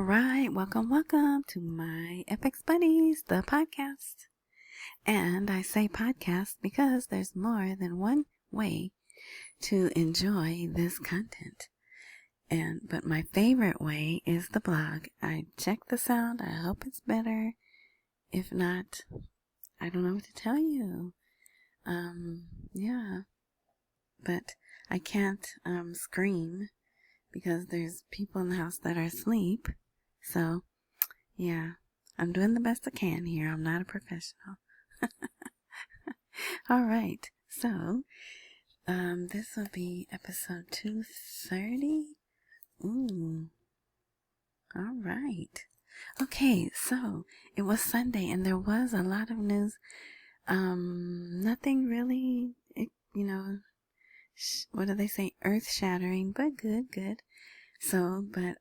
right, welcome to my FX Buddies, the podcast. And I say podcast because there's more than one way to enjoy this content. But my favorite way is the blog. I check the sound. I hope it's better. If not, I don't know what to tell you. Yeah. But I can't scream because there's people in the house that are asleep. So, yeah, I'm doing the best I can here. I'm not a professional. All right. So, this will be episode 230. Ooh. All right. Okay, so it was Sunday and there was a lot of news. Nothing really, what do they say? Earth-shattering, but good. So, but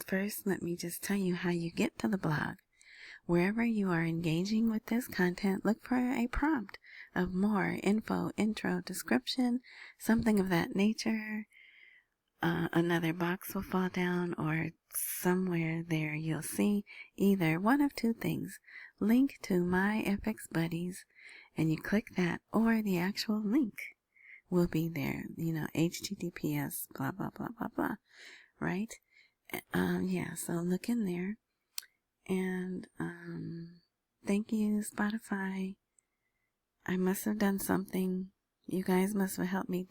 first, let me just tell you how you get to the blog. Wherever you are engaging with this content, look for a prompt of more info, intro, description, something of that nature. Another box will fall down, or somewhere there you'll see either one of two things. Link to my FX Buddies, and you click that, or the actual link will be there. HTTPS, blah, blah, blah, blah, blah. Right? Yeah, so look in there. And thank you, Spotify. I must have done something. You guys must have helped me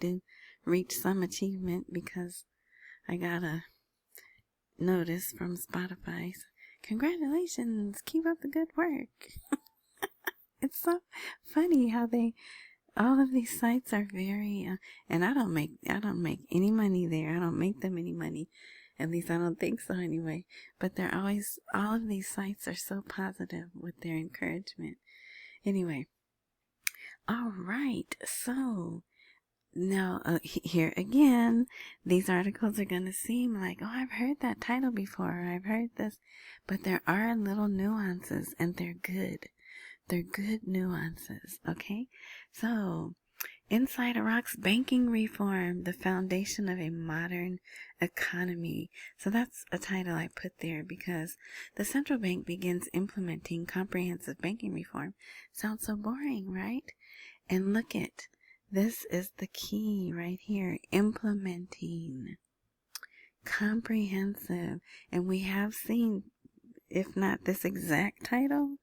reach some achievement because I got a notice from Spotify. So, congratulations, keep up the good work. It's so funny how all of these sites are very, and I don't make any money there. I don't make them any money. At least I don't think so anyway. But all of these sites are so positive with their encouragement. Anyway. All right. So now here again, these articles are going to seem like, oh, I've heard that title before. I've heard this. But there are little nuances and they're good. They're good nuances. Okay. So inside Iraq's banking reform, the foundation of a modern economy. So that's a title I put there because the central bank begins implementing comprehensive banking reform. Sounds so boring, right? And look at, this is the key right here, implementing. Comprehensive. And we have seen, if not this exact title,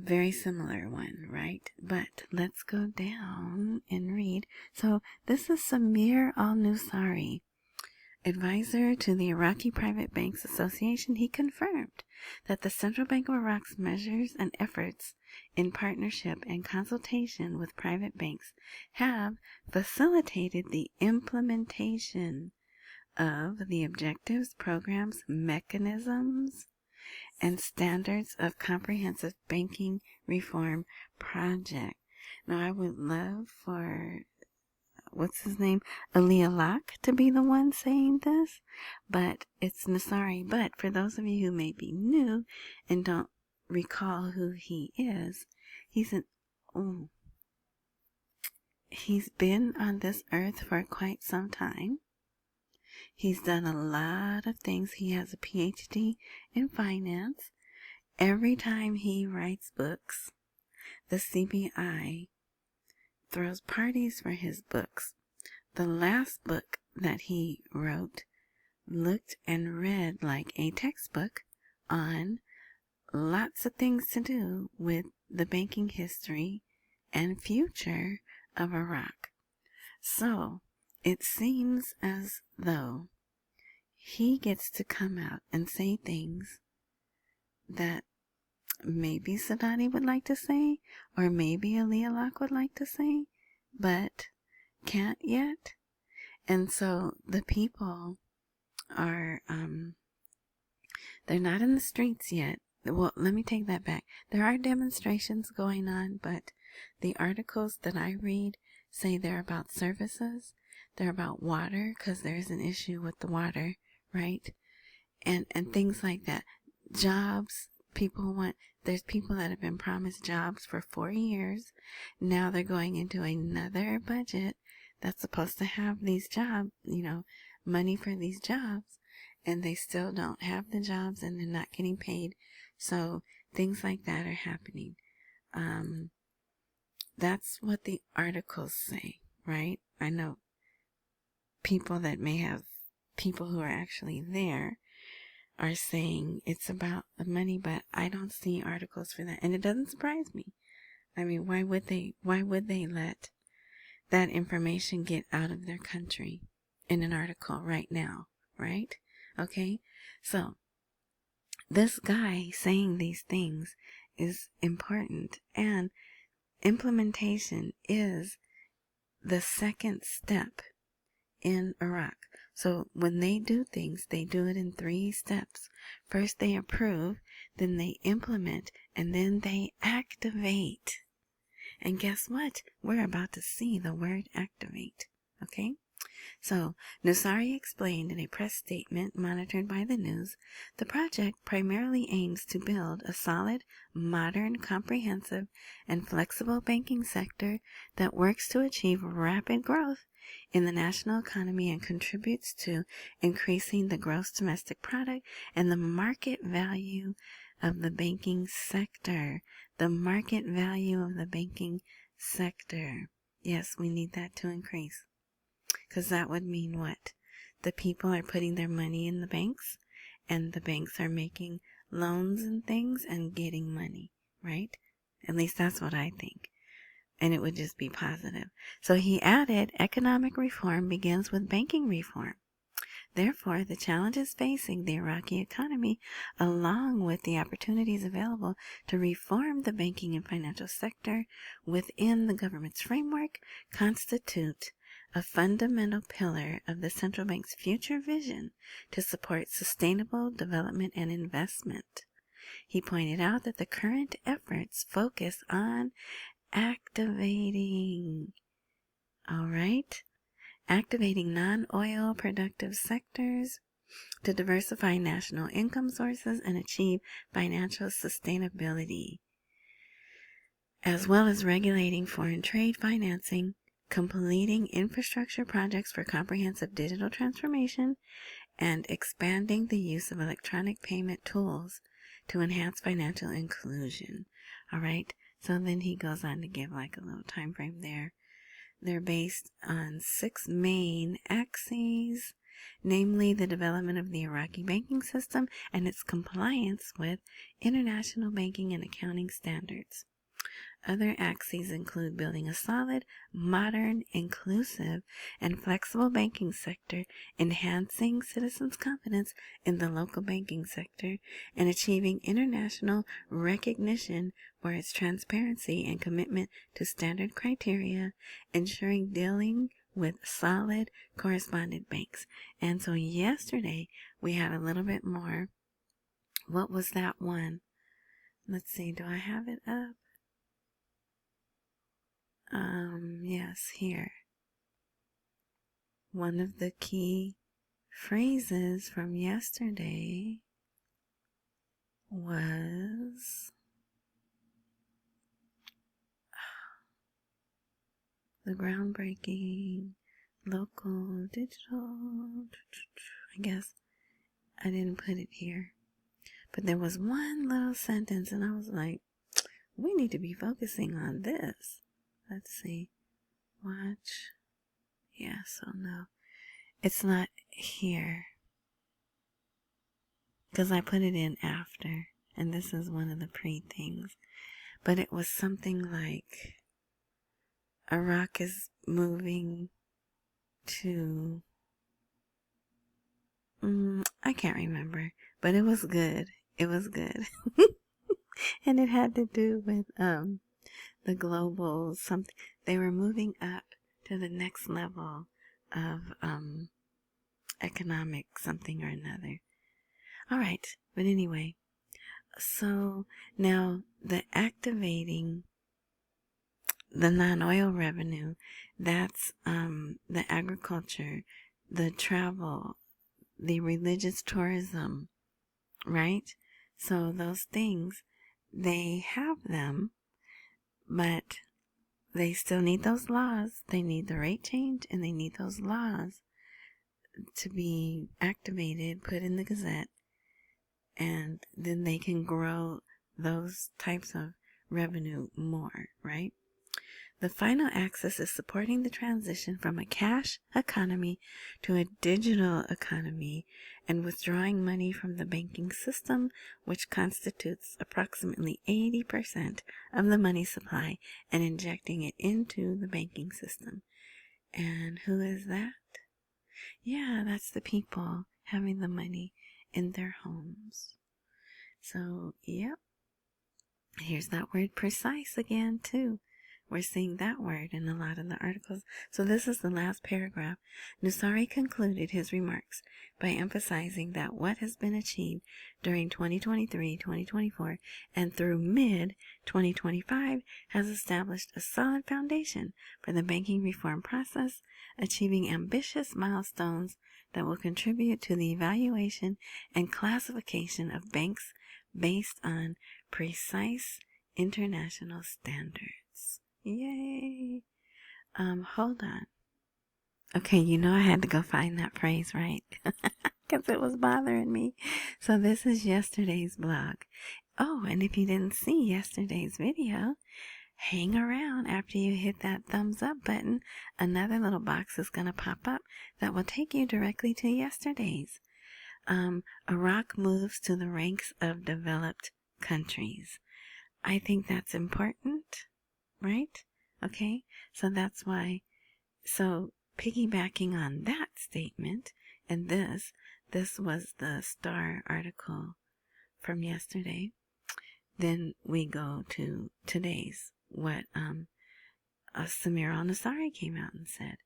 very similar one, right? But let's go down and read. So this is Samir Al-Nusairi, advisor to the Iraqi Private Banks Association. He confirmed that the Central Bank of Iraq's measures and efforts in partnership and consultation with private banks have facilitated the implementation of the objectives, programs, mechanisms, and standards of comprehensive banking reform project. Now, I would love for, what's his name, Ali Alak to be the one saying this, but it's Nusairi. But for those of you who may be new and don't recall who he is, he's been on this earth for quite some time. He's done a lot of things. He has a PhD in finance. Every time he writes books, the CBI throws parties for his books. The last book that he wrote looked and read like a textbook on lots of things to do with the banking history and future of Iraq. So, it seems as though he gets to come out and say things that maybe Sadani would like to say, or maybe Ali Alak would like to say, but can't yet. And so the people are, they're not in the streets yet. Well, let me take that back. There are demonstrations going on, but the articles that I read say they're about services. They're about water, because there's an issue with the water, right? And things like that. Jobs, there's people that have been promised jobs for 4 years. Now they're going into another budget that's supposed to have these jobs, money for these jobs. and they still don't have the jobs and they're not getting paid. So things like that are happening. That's what the articles say, right? I know people that may have people who are actually there are saying it's about the money, but I don't see articles for that. And it doesn't surprise me. I mean, why would they let that information get out of their country in an article right now, right? Okay? So, this guy saying these things is important, and implementation is the second step in Iraq. So when they do things, they do it in 3 steps. First they approve, then they implement, and then they activate. And guess what? We're about to see the word activate. Okay? So, Nusairi explained in a press statement monitored by the news, the project primarily aims to build a solid, modern, comprehensive, and flexible banking sector that works to achieve rapid growth in the national economy and contributes to increasing the gross domestic product and the market value of the banking sector. The market value of the banking sector. Yes, we need that to increase. Because that would mean what? The people are putting their money in the banks, and the banks are making loans and things and getting money, right? At least that's what I think. And it would just be positive. So he added, economic reform begins with banking reform. Therefore, the challenges facing the Iraqi economy, along with the opportunities available to reform the banking and financial sector within the government's framework, constitute a fundamental pillar of the central bank's future vision to support sustainable development and investment. He pointed out that the current efforts focus on activating non-oil productive sectors to diversify national income sources and achieve financial sustainability, as well as regulating foreign trade financing, completing infrastructure projects for comprehensive digital transformation, and expanding the use of electronic payment tools to enhance financial inclusion. All right, so then he goes on to give like a little time frame there. They're based on 6 main axes, namely the development of the Iraqi banking system and its compliance with international banking and accounting standards. Other axes include building a solid, modern, inclusive, and flexible banking sector, enhancing citizens' confidence in the local banking sector, and achieving international recognition for its transparency and commitment to standard criteria, ensuring dealing with solid correspondent banks. And so yesterday we had a little bit more. What was that one? Let's see, do I have it up? Yes, here. One of the key phrases from yesterday was the groundbreaking local digital. I guess I didn't put it here. But there was one little sentence and I was like, we need to be focusing on this. Let's see. Watch. Yeah, so no. It's not here. Because I put it in after. And this is one of the pre-things. But it was something like Iraq is moving to... I can't remember. But it was good. It was good. And it had to do with the global something. They were moving up to the next level of economic something or another. All right, but anyway, so now the activating the non-oil revenue, that's the agriculture, the travel, the religious tourism, right? So those things, they have them, but they still need those laws. They need the rate change and they need those laws to be activated, put in the Gazette, and then they can grow those types of revenue more, right? The final axis is supporting the transition from a cash economy to a digital economy and withdrawing money from the banking system, which constitutes approximately 80% of the money supply, and injecting it into the banking system. And who is that? Yeah, that's the people having the money in their homes. So, yep. Here's that word precise again, too. We're seeing that word in a lot of the articles. So this is the last paragraph. Nusairi concluded his remarks by emphasizing that what has been achieved during 2023, 2024, and through mid-2025 has established a solid foundation for the banking reform process, achieving ambitious milestones that will contribute to the evaluation and classification of banks based on precise international standards. Yay. Hold on. Okay, you know I had to go find that phrase, right? Because it was bothering me. So this is yesterday's blog. Oh, and if you didn't see yesterday's video, hang around after you hit that thumbs up button. Another little box is going to pop up that will take you directly to yesterday's. Iraq moves to the ranks of developed countries. I think that's important. Right? Okay, so that's why, so piggybacking on that statement, and this was the Star article from yesterday, then we go to today's, what Samir Al-Nusairi came out and said.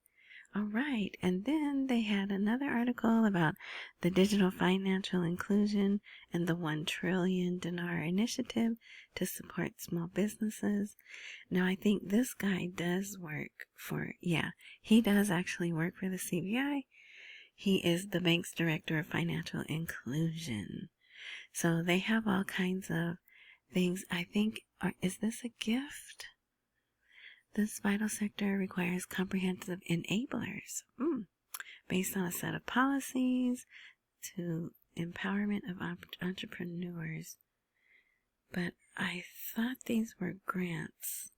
All right, and then they had another article about the digital financial inclusion and the 1 trillion dinar initiative to support small businesses. Now, I think this guy does work for, he does actually work for the CBI. He is the bank's director of financial inclusion. So they have all kinds of things. I think, is this a gift? This vital sector requires comprehensive enablers based on a set of policies to empowerment of entrepreneurs. But I thought these were grants.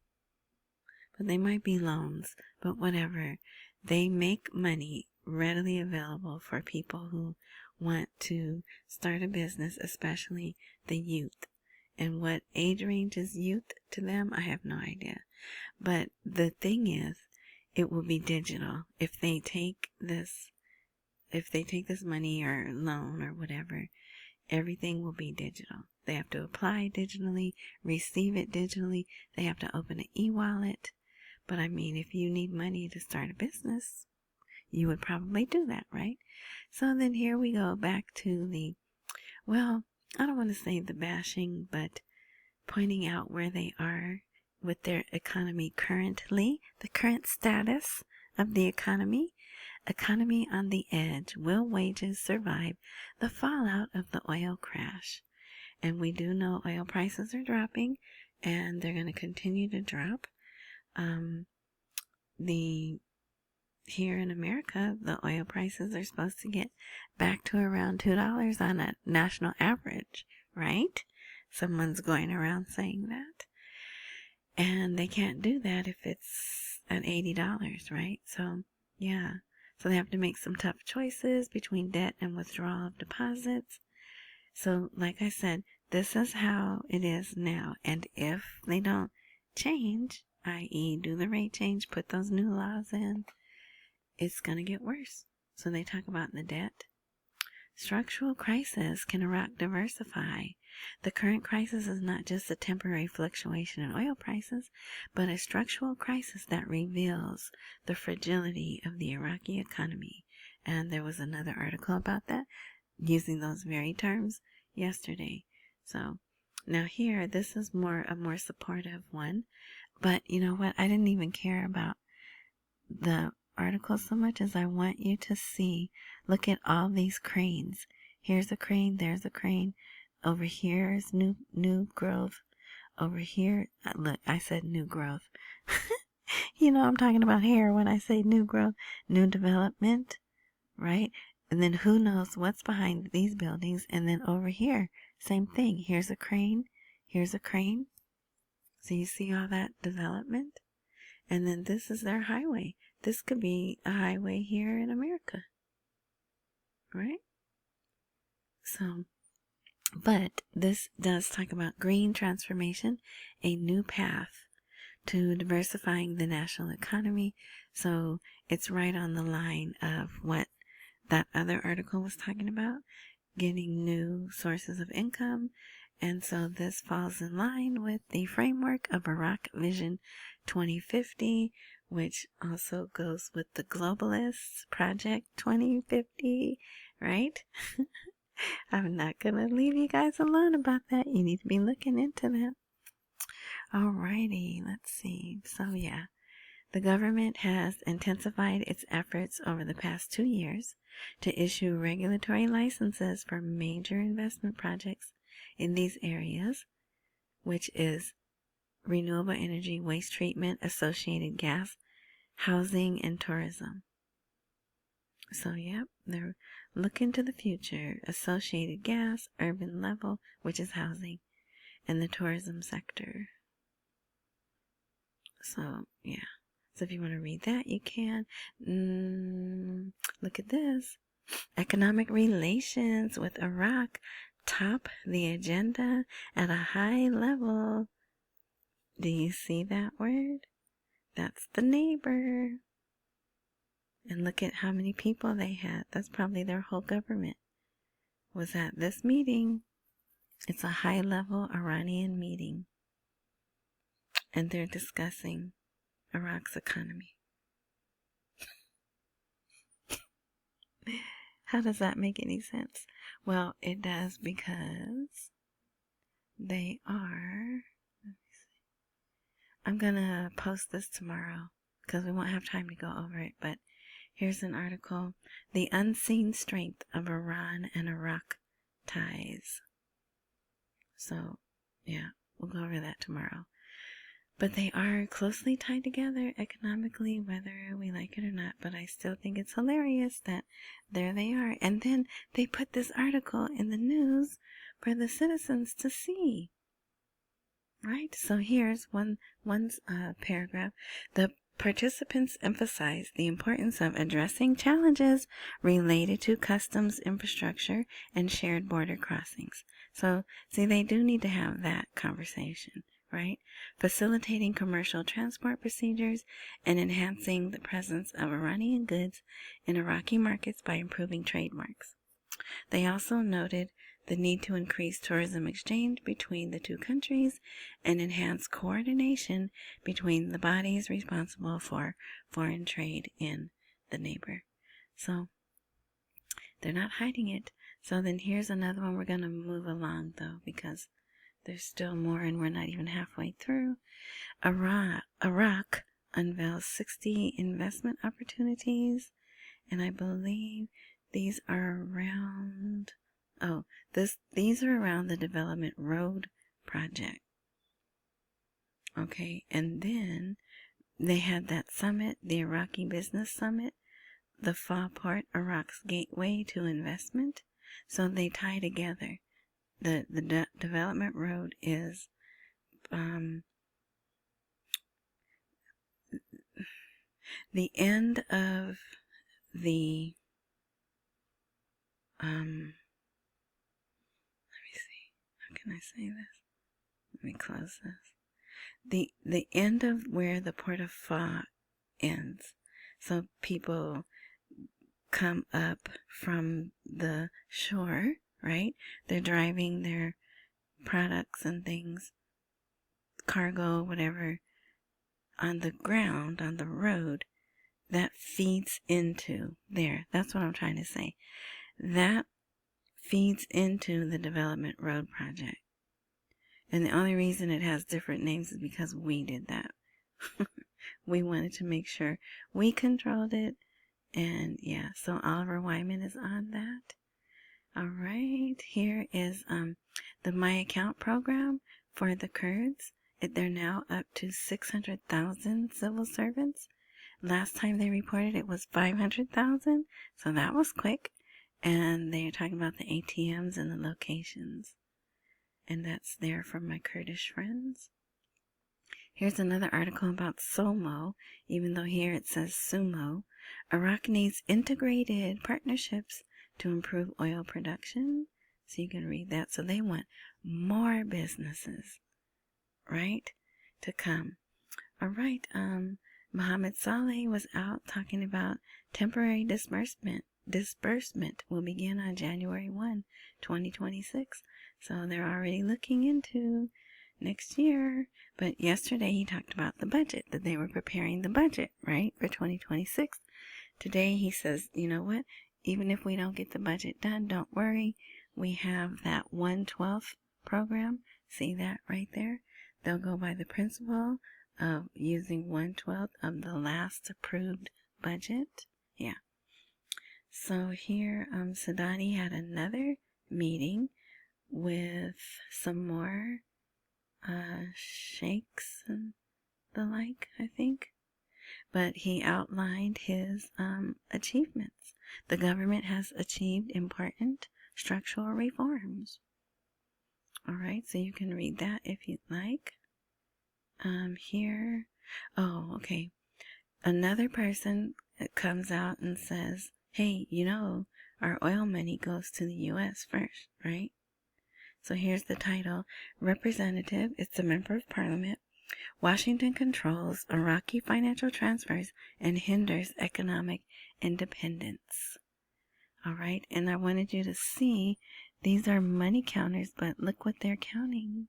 But they might be loans, but whatever. They make money readily available for people who want to start a business, especially the youth. And what age range is youth to them, I have no idea. But the thing is, it will be digital. If they take this money or loan or whatever, everything will be digital. They have to apply digitally, receive it digitally. They have to open an e-wallet. But I mean, if you need money to start a business, you would probably do that, right? So then here we go back to the, well, I don't want to say the bashing, but pointing out where they are with their economy currently, the current status of the economy. Economy on the edge. Will wages survive the fallout of the oil crash? And we do know oil prices are dropping, and they're going to continue to drop. Here in America, the oil prices are supposed to get back to around $2 on a national average, right? Someone's going around saying that. And they can't do that if it's at $80, right? So, yeah. So they have to make some tough choices between debt and withdrawal of deposits. So, like I said, this is how it is now. And if they don't change, i.e. do the rate change, put those new laws in, it's going to get worse. So they talk about the debt. Structural crisis. Can Iraq diversify? The current crisis is not just a temporary fluctuation in oil prices, but a structural crisis that reveals the fragility of the Iraqi economy. And there was another article about that, using those very terms yesterday. So now here, this is a more supportive one. But you know what? I didn't even care about the article so much as I want you to see. Look at all these cranes. Here's a crane, there's a crane. Over here is new growth. Over here, look, I said new growth. You know I'm talking about here when I say new growth. New development, right? And then who knows what's behind these buildings. And then over here, same thing. Here's a crane. Here's a crane. So you see all that development? And then this is their highway. This could be a highway here in America, right? So, but this does talk about green transformation, a new path to diversifying the national economy. So it's right on the line of what that other article was talking about, getting new sources of income. And so this falls in line with the framework of Iraq Vision 2050, which also goes with the Globalists Project 2050, right? I'm not going to leave you guys alone about that. You need to be looking into that. Alrighty, let's see. So yeah, the government has intensified its efforts over the past 2 years to issue regulatory licenses for major investment projects in these areas, which is renewable energy, waste treatment, associated gas, housing, and tourism. So yep, they're looking to the future. Associated gas, urban level, which is housing, and the tourism sector. So yeah. So if you want to read that, you can. Look at this. Economic relations with Iraq top the agenda at a high level. Do you see that word? That's the neighbor. And look at how many people they had. That's probably their whole government was at this meeting. It's a high-level Iranian meeting. And they're discussing Iraq's economy. How does that make any sense? Well, it does because they are... Let me see. I'm going to post this tomorrow because we won't have time to go over it. But here's an article. The Unseen Strength of Iran and Iraq Ties. So, yeah, we'll go over that tomorrow. But they are closely tied together economically, whether we like it or not. But I still think it's hilarious that there they are. And then they put this article in the news for the citizens to see. Right? So here's one paragraph. The participants emphasize the importance of addressing challenges related to customs infrastructure and shared border crossings. So, see, they do need to have that conversation. Right? Facilitating commercial transport procedures and enhancing the presence of Iranian goods in Iraqi markets by improving trademarks. They also noted the need to increase tourism exchange between the two countries and enhance coordination between the bodies responsible for foreign trade in the neighbor. So, they're not hiding it. So then here's another one we're going to move along, though, because there's still more and we're not even halfway through. Iraq unveils 60 investment opportunities, and I believe these are around, these are around the Development Road Project. Okay, and then they had that summit, the Iraqi Business Summit, the Fawport, Iraq's Gateway to Investment. So they tie together. The development road is the end of the let me see, how can I say this? Let me close this. The end of where the Port of Fa ends. So people come up from the shore, right? They're driving their products and things, cargo, whatever, on the ground, on the road, that feeds into there. That's what I'm trying to say. That feeds into the Development Road Project. And the only reason it has different names is because we did that. We wanted to make sure we controlled it. And yeah, so Oliver Wyman is on that. All right, here is the My Account program for the Kurds. They're now up to 600,000 civil servants. Last time they reported it was 500,000, so that was quick. And they're talking about the ATMs and the locations. And that's there from my Kurdish friends. Here's another article about SOMO, even though here it says SUMO. Iraq needs integrated partnerships to improve oil production. So you can read that. So they want more businesses, right, to come. All right, Mohammed Saleh was out talking about temporary disbursement. Disbursement will begin on January 1, 2026. So they're already looking into next year. But yesterday he talked about the budget, that they were preparing the budget, right, for 2026. Today he says, you know what, even if we don't get the budget done, don't worry. We have that 1/12 program. See that right there? They'll go by the principle of using 1/12 of the last approved budget. Yeah. So here, Sadani had another meeting with some more sheikhs and the like, I think. But he outlined his achievements. The government has achieved important structural reforms. All right, so you can read that if you'd like. Here, oh, okay. Another person comes out and says, hey, you know, our oil money goes to the U.S. first, right? So here's the title. Representative, it's a member of parliament. Washington controls Iraqi financial transfers and hinders economic independence. All right, and I wanted you to see these are money counters, but look what they're counting.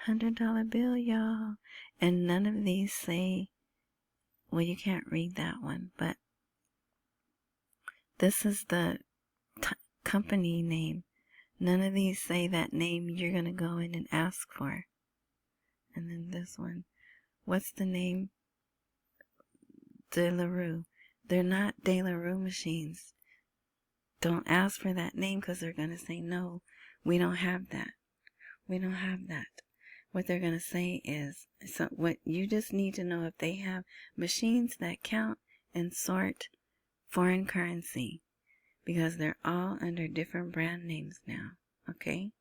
$100 bill, y'all. And none of these say, well, you can't read that one, but this is the company name. None of these say that name you're going to go in and ask for. And then this one. What's the name? De La Rue. They're not De La Rue machines. Don't ask for that name because they're going to say, no, we don't have that. We don't have that. What they're going to say is, so what you just need to know, if they have machines that count and sort foreign currency, because they're all under different brand names now. Okay?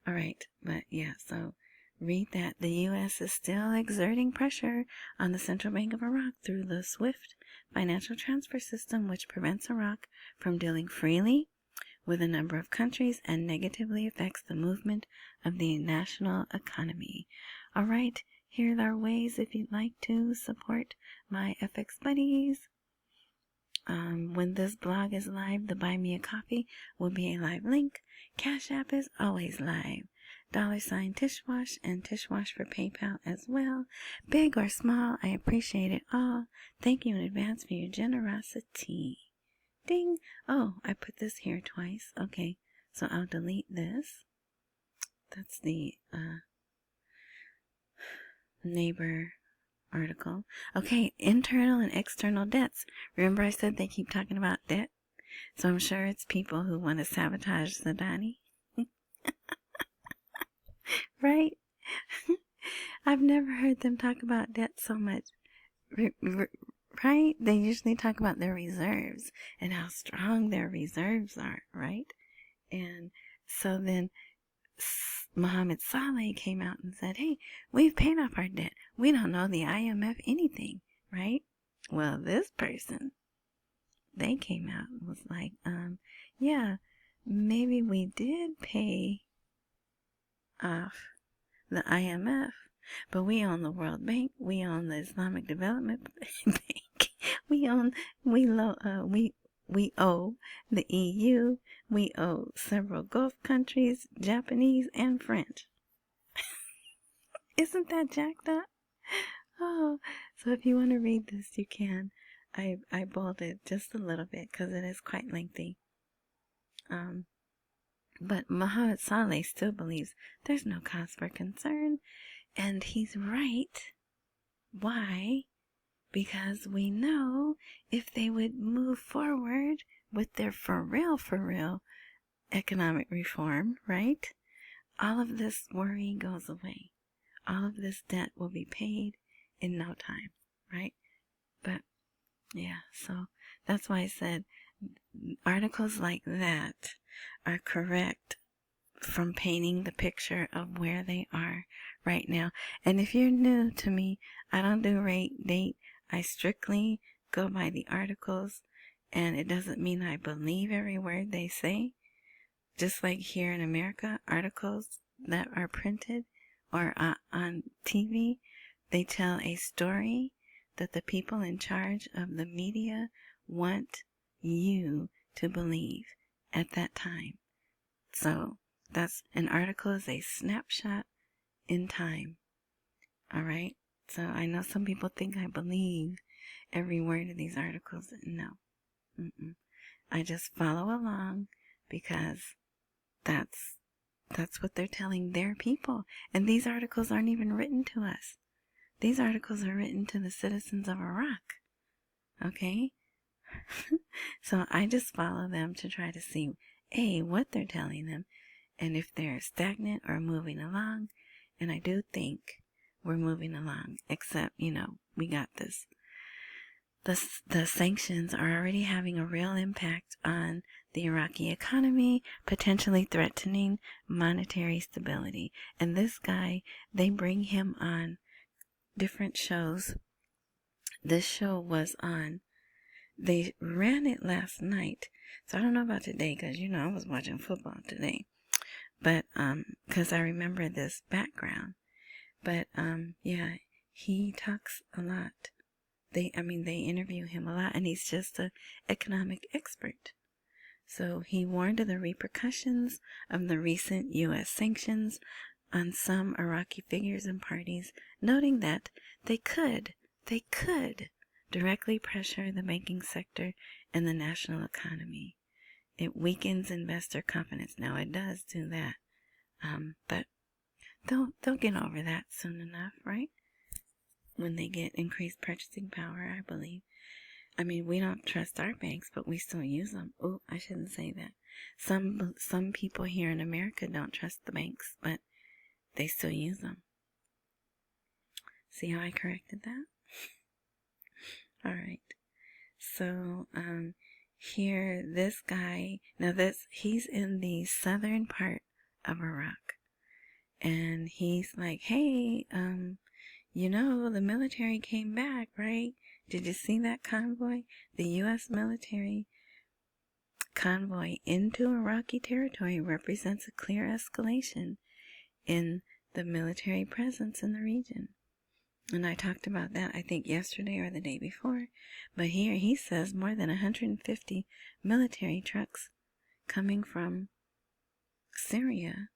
All right. But yeah, so read that. The U.S. is still exerting pressure on the Central Bank of Iraq through the SWIFT financial transfer system, which prevents Iraq from dealing freely with a number of countries and negatively affects the movement of the national economy. All right, here are ways if you'd like to support my FX buddies. When this blog is live, the Buy Me a Coffee will be a live link. Cash App is always live. $sign Tishwash and Tishwash for PayPal as well. Big or small, I appreciate it all. Thank you in advance for your generosity. Ding! Oh, I put this here twice. Okay, so I'll delete this. That's the neighbor article. Okay, internal and external debts. Remember I said they keep talking about debt? So I'm sure it's people who want to sabotage Sadani. Right? I've never heard them talk about debt so much. Right? They usually talk about their reserves and how strong their reserves are, right? And so then Mohammed Saleh came out and said, hey, we've paid off our debt. We don't know the IMF anything, right? Well, this person, they came out and was like, yeah, maybe we did pay off the IMF, but we own the World Bank, we own the Islamic Development Bank, we owe the EU, we owe several Gulf countries, Japanese and French. Isn't that jacked up? Oh, so if you want to read this, you can. I bolded just a little bit because it is quite lengthy. But Mohammed Saleh still believes there's no cause for concern, and he's right. Why? Because we know if they would move forward with their for real economic reform, right? All of this worry goes away. All of this debt will be paid in no time, right? But yeah, so that's why I said articles like that are correct from painting the picture of where they are right now. And if you're new to me, I don't do rate, date. I strictly go by the articles, and it doesn't mean I believe every word they say. Just like here in America, articles that are printed or on TV, they tell a story that the people in charge of the media want you to believe at that time. So that's an article is a snapshot in time. All right. So I know some people think I believe every word of these articles. No. I just follow along because that's what they're telling their people. And these articles aren't even written to us. These articles are written to the citizens of Iraq. Okay? So I just follow them to try to see, A, what they're telling them, and if they're stagnant or moving along. And I do think we're moving along, except, we got this. The sanctions are already having a real impact on the Iraqi economy, potentially threatening monetary stability. And this guy, they bring him on different shows. This show was on, they ran it last night. So I don't know about today because, I was watching football today. But, because I remember this background. But, yeah, he talks a lot. They interview him a lot, and he's just an economic expert. So he warned of the repercussions of the recent U.S. sanctions on some Iraqi figures and parties, noting that they could directly pressure the banking sector and the national economy. It weakens investor confidence. Now it does do that, but they'll get over that soon enough, right? When they get increased purchasing power, I believe. We don't trust our banks, but we still use them. Oh, I shouldn't say that. Some people here in America don't trust the banks, but they still use them. See how I corrected that? All right. So, here, this guy, he's in the southern part of Iraq. And he's like, hey, the military came back, right? Did you see that convoy? The U.S. military convoy into Iraqi territory represents a clear escalation in the military presence in the region. And I talked about that, I think, yesterday or the day before. But here he says more than 150 military trucks coming from Syria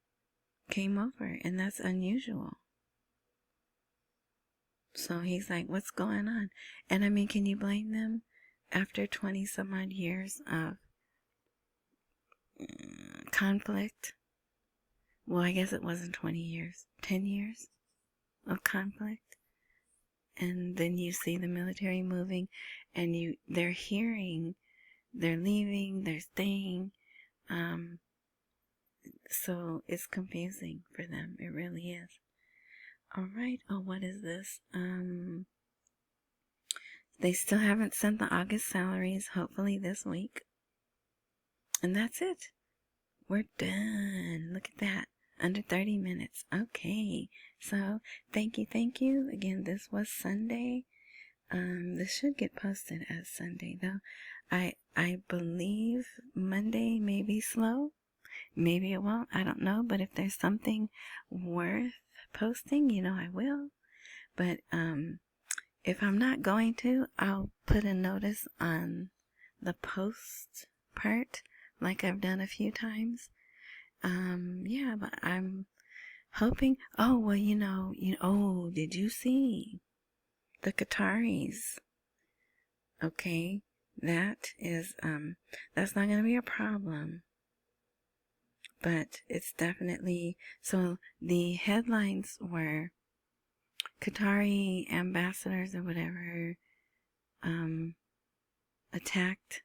came over, and that's unusual. So he's like, what's going on? And can you blame them? After 20 some odd years of conflict, well, I guess it wasn't 20 years, 10 years of conflict. And then you see the military moving, and they're hearing, they're leaving, they're staying. So it's confusing for them. It really is. All right. Oh, what is this? They still haven't sent the August salaries, hopefully this week. And that's it. We're done. Look at that. Under 30 minutes. Okay. So, thank you. Again, this was Sunday. This should get posted as Sunday, though. I believe Monday may be slow. Maybe it won't. I don't know. But if there's something worth posting, I will. But, if I'm not going to, I'll put a notice on the post part, like I've done a few times. Yeah, but I'm hoping. Oh, well, did you see the Qataris? Okay, that is, that's not going to be a problem. But it's definitely, so the headlines were Qatari ambassadors or whatever, attacked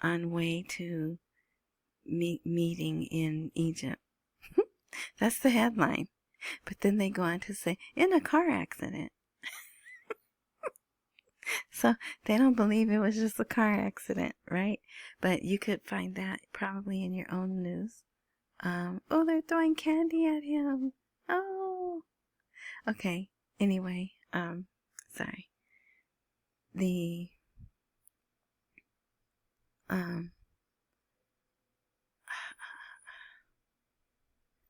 on way to meeting in Egypt. That's the headline. But then they go on to say, in a car accident. So they don't believe it was just a car accident, right? But you could find that probably in your own news. Oh, they're throwing candy at him. Oh, okay. Anyway, sorry. The,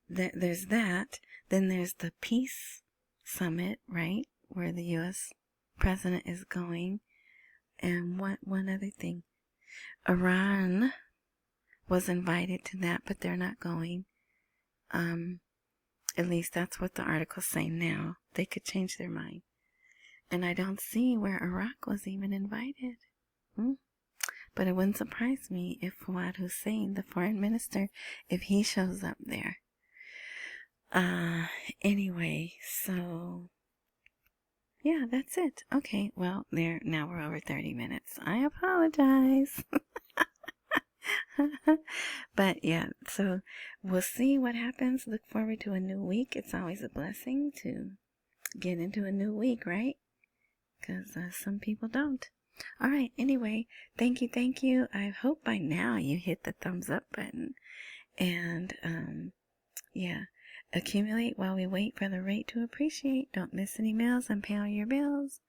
there's that. Then there's the peace summit, right? Where the U.S. president is going. And one other thing. Iran was invited to that, but they're not going. At least that's what the article's saying now. They could change their mind. And I don't see where Iraq was even invited. But it wouldn't surprise me if Fuad Hussein, the foreign minister, if he shows up there. Anyway, so yeah, that's it. Okay, well, now we're over 30 minutes. I apologize. But yeah, so we'll see what happens. Look forward to a new week. It's always a blessing to get into a new week, right? Because some people don't. All right, anyway, thank you. I hope by now you hit the thumbs up button. And yeah, accumulate while we wait for the rate to appreciate. Don't miss any meals and pay all your bills.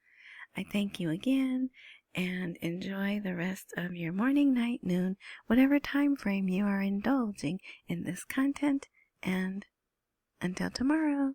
I thank you again, and enjoy the rest of your morning, night, noon, whatever time frame you are indulging in this content, and until tomorrow.